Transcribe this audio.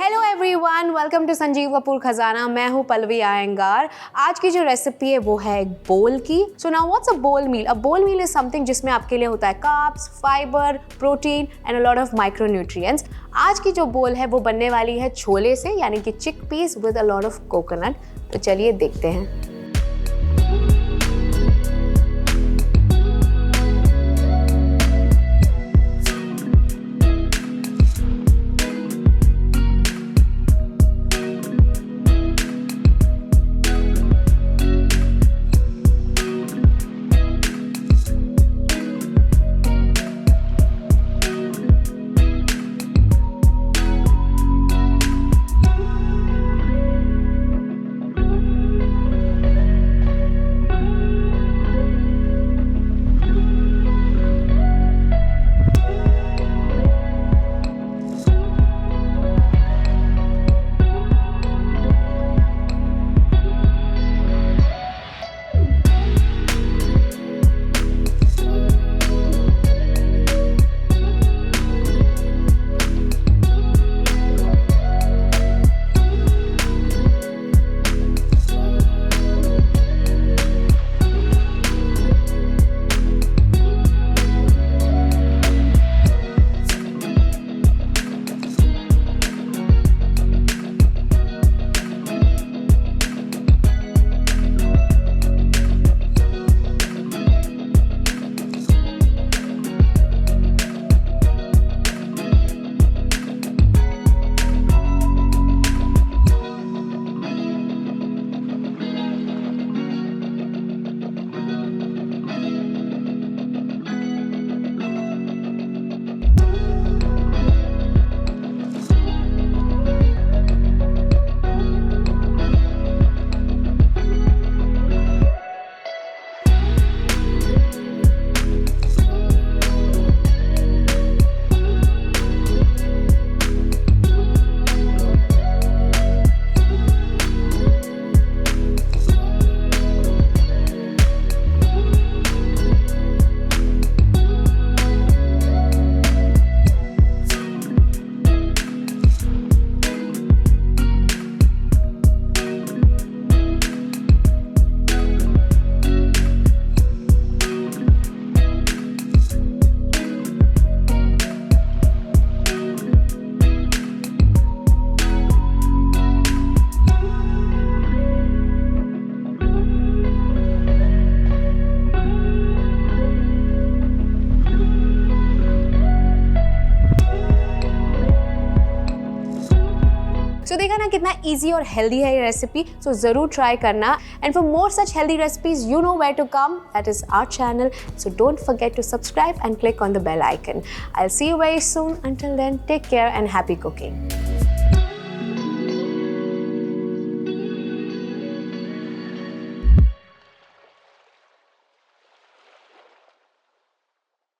Hello everyone, welcome to Sanjeev Kapoor Khazana. मैं हूँ पल्लवी आयंगार। आज की जो रेसिपी है वो है एक बोल की। सो नाउ व्हाट्स अ बोल मील? अ बोल मील इज समथिंग जिसमें आपके लिए होता है carbs, fibre, protein and a lot of micronutrients. आज की जो बोल है वो बनने वाली है छोले से, यानी कि chickpeas with a lot of coconut. तो चलिए देखते हैं। सो देखा ना कितना इजी और हेल्दी है ये रेसिपी। सो ज़रूर ट्राई करना। And for more such healthy recipes you know where to come, that is our channel. So don't forget to subscribe and click on the bell icon. I will see you very soon. Until then, take care and happy cooking.